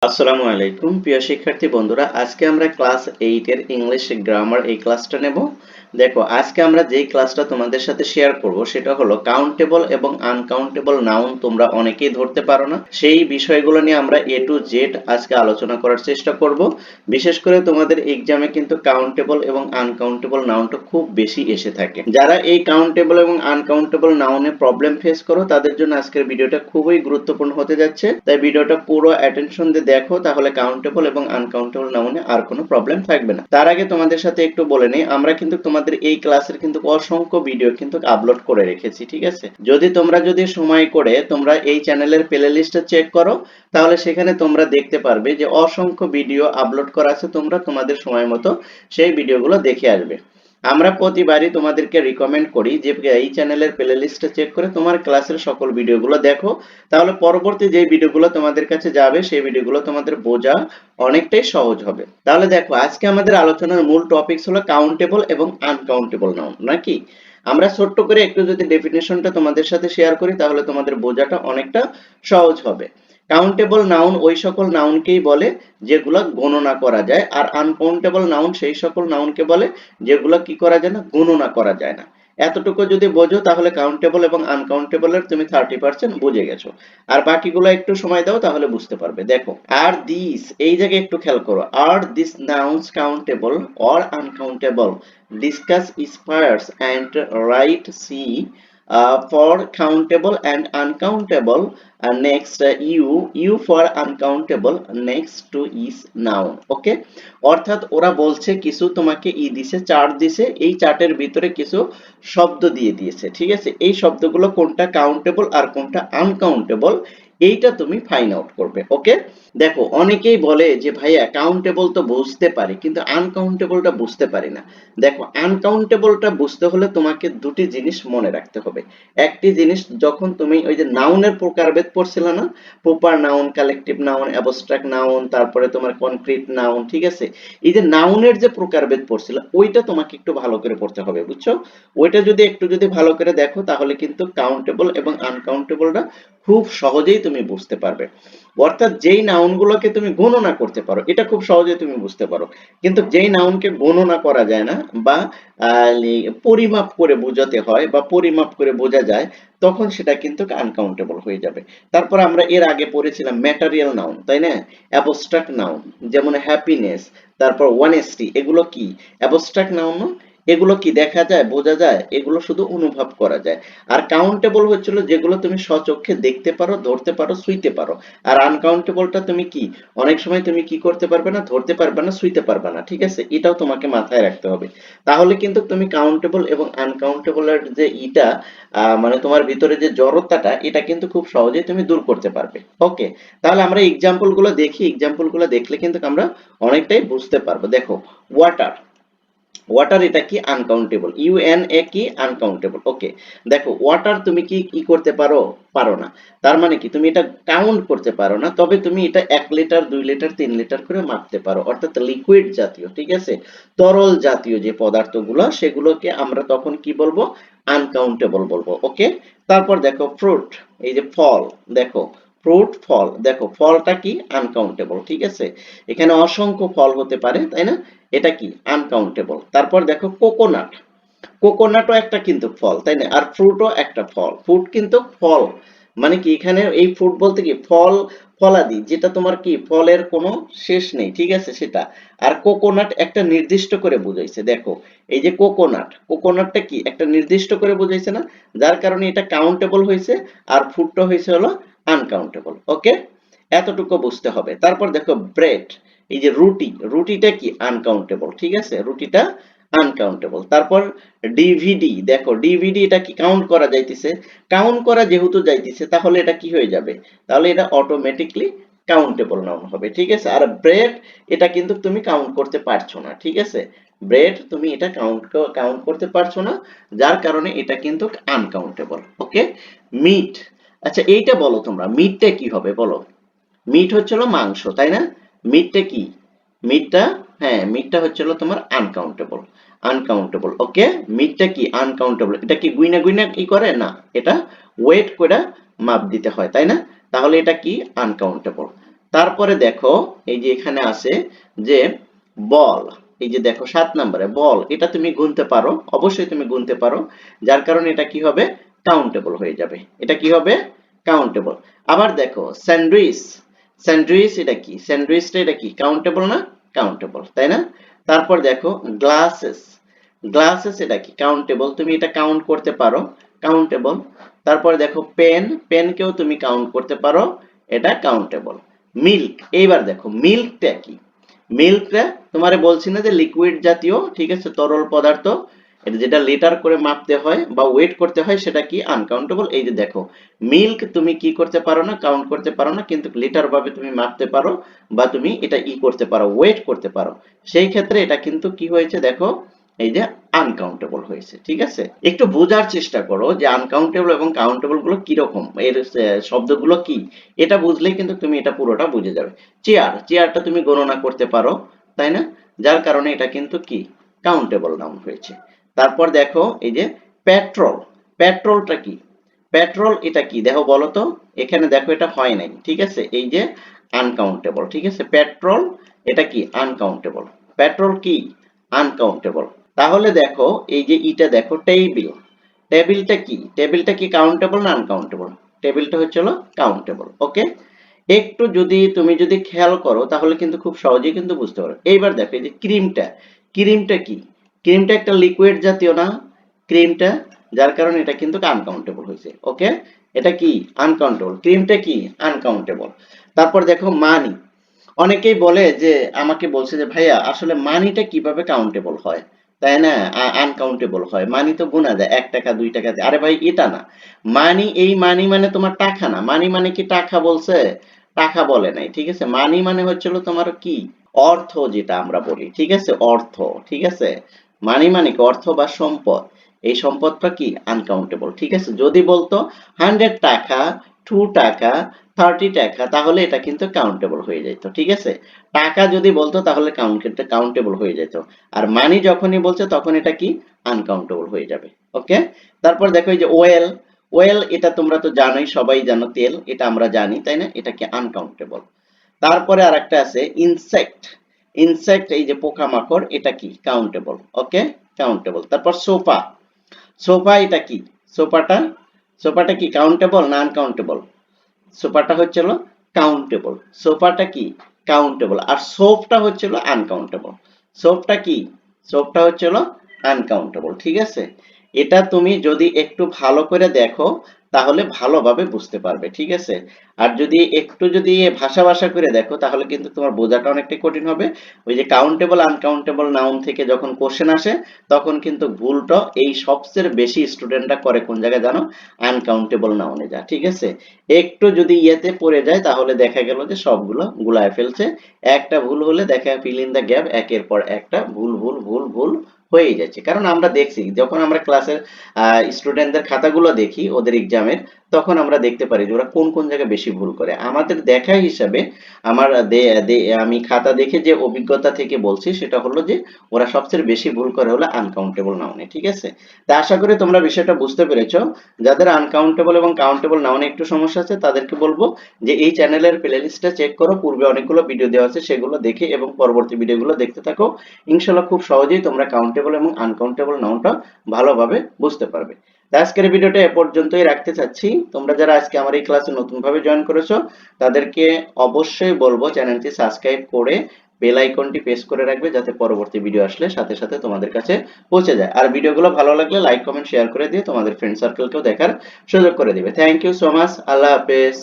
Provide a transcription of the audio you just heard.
আসসালামু আলাইকুম প্রিয় শিক্ষার্থী বন্ধুরা, আজকে আমরা ক্লাস 8 এর ইংলিশ গ্রামার এই ক্লাসটা নেব। দেখো, আজকে আমরা যেই ক্লাসটা তোমাদের সাথে শেয়ার করব সেটা হলো কাউন্টেবল এবং আনকাউন্টেবল নাউন। তোমরা অনেকেই ধরতে পারো না, সেই বিষয়গুলো নিয়ে আমরা এ টু জেড আজকে আলোচনা করার চেষ্টা করব। বিশেষ করে তোমাদের এক্সামে কিন্তু কাউন্টেবল এবং আনকাউন্টেবল নাউনটা খুব বেশি এসে থাকে। যারা এই কাউন্টেবল এবং আনকাউন্টেবল নাউনে প্রবলেম ফেস করো তাদের জন্য আজকের ভিডিওটা খুবই গুরুত্বপূর্ণ হতে যাচ্ছে, তাই ভিডিওটা পুরো অ্যাটেনশন দিয়ে দেখো, তাহলে কাউন্টেবল এবং আনকাউন্টেবল নাউনে আর কোনো প্রবলেম থাকবে না। তার আগে তোমাদের সাথে একটু বলে নেই, আমরা কিন্তু তোমাদের এই ক্লাসের কিন্তু অসংখ্য ভিডিও কিন্তু আপলোড করে রেখেছি, ঠিক আছে? যদি সময় করে তোমরা এই চ্যানেলের প্লে লিস্টে চেক করো, তাহলে সেখানে তোমরা দেখতে পারবে যে অসংখ্য ভিডিও আপলোড করা আছে। তোমরা তোমাদের সময় মতো সেই ভিডিওগুলো দেখে আসবে। আমরা প্রতিবারই তোমাদেরকে রিকমেন্ড করি যে এই চ্যানেলের প্লে লিস্টে চেক করে তোমার ক্লাসের সকল ভিডিওগুলো দেখো, তাহলে পরবর্তী যে ভিডিওগুলো তোমাদের কাছে যাবে সেই ভিডিওগুলো তোমাদের বোঝা অনেকটাই সহজ হবে। তাহলে দেখো, আজকে আমাদের আলোচনার মূল টপিকস হলো কাউন্টেবল এবং আনকাউন্টেবল নাউন, নাকি? আমরা ছোট্ট করে একটু যদি ডেফিনেশনটা তোমাদের সাথে শেয়ার করি তাহলে তোমাদের বোঝাটা অনেকটা সহজ হবে। কাউন্টেবল নাউন ওই সকল নাউনকেই বলে যেগুলা গণনা করা যায়, আর আনকাউন্টেবল নাউন সেই সকল নাউনকে বলে যেগুলা কি করা যায় না, গণনা করা যায় না। এতটুকু যদি বোঝো তাহলে কাউন্টেবল এবং আনকাউন্টেবলের তুমি 30% বুঝে গেছো। আর বাকিগুলো একটু সময় দাও তাহলে বুঝতে পারবে। দেখো, আর দিস, এই জায়গায় একটু খেয়াল করো, আর this nouns countable or uncountable, discuss spires and write C for countable and uncountable, next you for uncountable, next to is noun. ওকে, অর্থাৎ ওরা বলছে কিছু তোমাকে দিছে, চার্ট দিছে, এই চার্টের ভিতরে কিছু শব্দ দিয়ে দিয়েছে, ঠিক আছে? এই শব্দগুলো কোনটা কাউন্টেবল আর কোনটা আনকাউন্টেবল এইটা তুমি ফাইন্ড আউট করবে। ওকে, দেখো, অনেকেই বলে যে ভাইয়া কাউন্টেবল তো বুঝতে পারি কিন্তু আনকাউন্টেবলটা বুঝতে পারি না। দেখো, আনকাউন্টেবলটা বুঝতে হলে তোমাকে দুটি জিনিস মনে রাখতে হবে। একটি জিনিস, যখন তুমি ওই যে নাউনের প্রকারভেদ পড়ছিলে না, proper noun, collective noun, abstract noun, তারপরে তোমার কনক্রিট নাউন, ঠিক আছে? এই যে নাউনের যে প্রকারভেদ পড়ছিলে ওইটা তোমাকে একটু ভালো করে পড়তে হবে, বুঝছো? ওইটা যদি ভালো করে দেখো তাহলে কিন্তু কাউন্টেবল এবং আনকাউন্টেবলটা খুব সহজেই তুমি বুঝতে পারবে। অর্থাৎ যেই নাউনগুলোকে তুমি গণনা করতে পারো এটা খুব সহজে তুমি বুঝতে পারো, কিন্তু যেই নাউনকে গণনা করা যায় না বা পরিমাপ করে বোঝাতে হয় বা পরিমাপ করে বোঝা যায়, তখন সেটা কিন্তু আনকাউন্টেবল হয়ে যাবে। তারপর আমরা এর আগে পড়েছিলাম ম্যাটেরিয়াল নাউন, তাই না? অ্যাবস্ট্রাক্ট নাউন, যেমন হ্যাপিনেস, তারপর অনেস্টি, এগুলো কি অ্যাবস্ট্রাক্ট নাউন না? এগুলো কি দেখা যায়, বোঝা যায়? এগুলো শুধু অনুভব করা যায়। আর কাউন্টেবল হচ্ছিল যেগুলো তুমি স্বচক্ষে দেখতে পারো, ধরতে পারো, ছুঁইতে পারো। আর আনকাউন্টেবলটা তুমি কি, অনেক সময় তুমি কি করতে পারবে না, ধরতে পারবে না, ছুঁইতে পারবে না, ঠিক আছে? এটাও তোমাকে মাথায় রাখতে হবে। তাহলে কিন্তু তুমি কাউন্টেবল এবং আনকাউন্টেবলের যে মানে তোমার ভিতরে যে জড়তাটা, এটা কিন্তু খুব সহজেই তুমি দূর করতে পারবে। ওকে, তাহলে আমরা এক্সাম্পল গুলো দেখি, এক্সাম্পল গুলো দেখলে কিন্তু আমরা অনেকটাই বুঝতে পারবো। দেখো, ওয়াটার, ওয়াটার এটা কি আনকাউন্টেবল, ইউএনএ কি আনকাউন্টেবল। ওকে, দেখো, ওয়াটার তুমি কি কি করতে পারো, পারো না। তার মানে কি তুমি এটা কাউন্ট করতে পারো না, তবে তুমি এটা 1 লিটার 2 লিটার 3 লিটার করে মাপতে পারো, অর্থাৎ লিকুইড জাতীয়, ঠিক আছে? তরল জাতীয় যে পদার্থগুলো সেগুলোকে আমরা তখন কি বলবো, আনকাউন্টেবল বলবো। ওকে, তারপর দেখো ফ্রুট, এই যে ফল, দেখো ফ্রুট ফল, দেখো ফলটা কি আনকাউন্টেবল, ঠিক আছে? এখানে অসংখ্য ফল হতে পারে, তাই না? এটা কি আনকাউন্টেবল। তারপর দেখো কোকোনাট, কোকোনাটও একটা কিন্তু ফল, তাই না? আর ফ্রুটও একটা ফল, ফ্রুট কিন্তু ফল, মানে কি এখানে এই ফ্রুট বলতে কি ফল, ফলাদি, যেটা তোমার কি ফলের কোনো শেষ নেই, ঠিক আছে সেটা। আর কোকোনাট একটা নির্দিষ্ট করে বুঝাইছে, দেখো এই যে কোকোনাট, কোকোনাটটা কি একটা নির্দিষ্ট করে বুঝাইছে না, যার কারণে এটা কাউন্টেবল হয়েছে, আর ফ্রুটটা হয়েছে হলো আনকাউন্টেবল। ওকে, এতটুকু বুঝতে হবে। তারপর দেখো ব্রেড, এই যে রুটি, রুটিটা কি আনকাউন্টেবল, ঠিক আছে? রুটিটা আনকাউন্টেবল। তারপর ডিভিডি, দেখো ডিভিডি এটা কি কাউন্ট করা যাইতেছে, কাউন্ট করা যেহেতু যাইতেছে তাহলে এটা কি হয়ে যাবে, তাহলে এটা অটোমেটিকলি কাউন্টেবল নাউন হবে, ঠিক আছে? আর ব্রেড এটা কিন্তু তুমি কাউন্ট করতে পারছো না, ঠিক আছে? ব্রেড তুমি এটা কাউন্ট করতে পারছো না, যার কারণে এটা কিন্তু আনকাউন্টেবল। ওকে, মিট, আচ্ছা এইটা বলো তোমরা, মিটটা কি হবে বলো? মিট হচ্ছিল মাংস, তাই না? মিটটা কি, মিটটা, হ্যাঁ মিটটা হচ্ছিল তোমার আনকাউন্টেবল, আনকাউন্টেবল। ওকে, মিটটা কি আনকাউন্টেবল, এটা কি গুইনা গুইনা কি করে না, এটা ওয়েট করে মাপ দিতে হয়, তাই না? তাহলে এটা কি আনকাউন্টেবল। তারপরে দেখো এই যে এখানে আছে যে বল, এই যে দেখো 7 নম্বরে বল, এটা তুমি গুনতে পারো, অবশ্যই তুমি গুনতে পারো, যার কারণে এটা কি হবে, কাউন্টেবল হয়ে যাবে। এটা কি হবে, কাউন্টেবল। আবার দেখো স্যান্ডউইচ, স্যান্ডউইচ এটা কি, স্যান্ডউইচটা এটা কি কাউন্টেবল না, কাউন্টেবল, তাই না? তারপর দেখো গ্লাসেস, গ্লাসেস এটা কি কাউন্টেবল, তুমি এটা কাউন্ট করতে পারো, কাউন্টেবল। তারপরে দেখো পেন, পেনকেও তুমি কাউন্ট করতে পারো, এটা কাউন্টেবল। মিল্ক, এইবার দেখো মিল্কটা কি, মিল্কটা তোমারে বলছি না যে লিকুইড জাতীয়, ঠিক আছে, তরল পদার্থ, এটা যেটা লিটার করে মাপতে হয় বা ওয়েট করতে হয় সেটা কি আনকাউন্টেবল। এই যে দেখো মিল্ক তুমি কি করতে পারো না, কাউন্ট করতে পারো না, কিন্তু লিটার ভাবে তুমি মাপতে পারো বা তুমি এটা করতে পারো, ওয়েট করতে পারো। সেই ক্ষেত্রে এটা কিন্তু কি হয়েছে দেখো, এই যে আনকাউন্টেবল হয়েছে। ঠিক আছে, একটু বোঝার চেষ্টা করো যে আনকাউন্টেবল এবং কাউন্টেবল গুলো কিরকম, এর শব্দগুলো কি, এটা বুঝলেই কিন্তু তুমি এটা পুরোটা বুঝে যাবে। চেয়ার, চেয়ারটা তুমি গণনা করতে পারো, তাই না, যার কারণে এটা কিন্তু কি কাউন্টেবল নাউন হয়েছে। তারপর দেখো এই যে পেট্রোল, পেট্রোলটা কি, পেট্রোল এটা কি দেখো বলো তো, এখানে দেখো এটা হয় নাই, ঠিক আছে, এই যে আনকাউন্টেবল, ঠিক আছে, পেট্রোল এটা কি আনকাউন্টেবল, পেট্রোল কি আনকাউন্টেবল। তাহলে দেখো এই যে ইটা দেখো টেবিল, টেবিলটা কি, টেবিলটা কি কাউন্টেবল না আনকাউন্টেবল, টেবিলটা হচ্ছে কাউন্টেবল। ওকে, একটু যদি তুমি যদি খেয়াল করো তাহলে কিন্তু খুব সহজেই কিন্তু বুঝতে পারো। এইবার দেখো এই যে ক্রিমটা, ক্রিমটা কি, ক্রিমটা একটা লিকুইড জাতীয় না, ক্রিমটা, যার কারণে এটা কিন্তু আনকাউন্টেবল হয়েছে। ওকে, এটা কি আনকাউন্টেবল, ক্রিমটা কি আনকাউন্টেবল। তারপর দেখো মানি, অনেকেই বলে যে আমাকে বলছে যে ভাইয়া আসলে মানিটা কিভাবে কাউন্টেবল হয়, তাই না, আনকাউন্টেবল হয়, মানি তো গোনা যায় 1 টাকা 2 টাকা, আরে ভাই এটা না, মানি, এই মানি মানে তোমার টাকা না, মানি মানে কি টাকা বলছে, টাকা বলে নাই, ঠিক আছে, মানি মানে হচ্ছিল তোমার কি অর্থ, যেটা আমরা বলি, ঠিক আছে, অর্থ, ঠিক আছে, মানি মানে কি অর্থ বা সম্পদ, এই সম্পদটা কি আনকাউন্টেবল। ঠিক আছে, যদি বলতো 100 টাকা, 2 টাকা, 30 টাকা, তাহলে এটা কিন্তু কাউন্টেবল হয়ে যেত। ঠিক আছে, টাকা যদি বলতো তাহলে কাউন্টেবল হয়ে যেত, আর মানি যখনই বলছে তখন এটা কি আনকাউন্টেবল হয়ে যাবে। ওকে, তারপর দেখো এই যে ওয়েল, ওয়েল এটা তোমরা তো জানোই, সবাই জানো তেল, এটা আমরা জানি, তাই না, এটা কি আনকাউন্টেবল। তারপরে আরেকটা আছে ইনসেক্ট, ইনসেক্ট এই যে পোকামাকড়, এটা কি কাউন্টেবল। ওকে, কাউন্টেবল। তারপর সোফা, সোফা এটা কি, সোফাটা, সোফাটা কি কাউন্টেবল না আনকাউন্টেবল, সোফাটা হচ্ছিল কাউন্টেবল, সোফাটা কি কাউন্টেবল, আর সোপটা হচ্ছিল আনকাউন্টেবল, সোপটা কি, সোপটা হচ্ছিল আনকাউন্টেবল। ঠিক আছে, এটা তুমি যদি একটু ভালো করে দেখো তাহলে ভালোভাবে বুঝতে পারবে। ঠিক আছে, আর যদি একটু যদি ভাষা ভাষা করে দেখো তাহলে কিন্তু তোমার বোঝাটা অনেকটাই কঠিন হবে। ওই যে কাউন্টেবল আনকাউন্টেবল নাউন থেকে যখন কোশ্চেন আসে তখন কিন্তু ভুলটা এই সবচেয়ে বেশি স্টুডেন্টরা করে কোন জায়গায় জানো, আনকাউন্টেবল নাউনে যা। ঠিক আছে, একটু যদি ইয়েতে পড়ে যায় তাহলে দেখা গেল যে সবগুলো গুলায় ফেলছে, একটা ভুল হলে দেখা ফিল ইন দ্য গ্যাপ, একের পর একটা ভুল ভুল ভুল ভুল হয়েই যাচ্ছে। কারণ আমরা দেখছি যখন আমরা ক্লাসের স্টুডেন্টদের খাতাগুলো দেখি ওদের এক্সামের, তখন আমরা দেখতে পারি যে ওরা কোন কোন জায়গায় বেশি ভুল করে। আমাদের দেখা হিসাবে আমার আমি খাতা দেখে যে অভিজ্ঞতা থেকে বলছি সেটা হলো যে ওরা সবচেয়ে বেশি ভুল করে হলো আনকাউন্টেবল নাউনে। ঠিক আছে, তা আশা করি তোমরা বিষয়টা বুঝতে পেরেছো। যাদের আনকাউন্টেবল এবং কাউন্টেবল নাউনে একটু সমস্যা আছে তাদেরকে বলবো যে এই চ্যানেলের প্লেলিস্টটা চেক করো, পূর্বে অনেকগুলো ভিডিও দেওয়া আছে সেগুলো দেখে এবং পরবর্তী ভিডিওগুলো দেখতে থাকো, ইনশাল্লাহ খুব সহজেই তোমরা কাউন্টেবল এবং আনকাউন্টেবল নাউনটা ভালোভাবে বুঝতে পারবে। তা আজকের ভিডিওটা এ পর্যন্তই রাখতে চাচ্ছি। তোমরা যারা আজকে আমার এই ক্লাসে নতুনভাবে জয়েন করেছো তাদেরকে অবশ্যই বলবো চ্যানেলটি সাবস্ক্রাইব করে বেল আইকনটি প্রেস করে রাখবে যাতে পরবর্তী ভিডিও আসলে সাথে সাথে তোমাদের কাছে পৌঁছে যায়। আর ভিডিওগুলো ভালো লাগলে লাইক কমেন্ট শেয়ার করে দিয়ে তোমাদের ফ্রেন্ড সার্কেলকেও দেখার সুযোগ করে দিবে। থ্যাংক ইউ সো মাচ, আল্লাহ হাফেজ।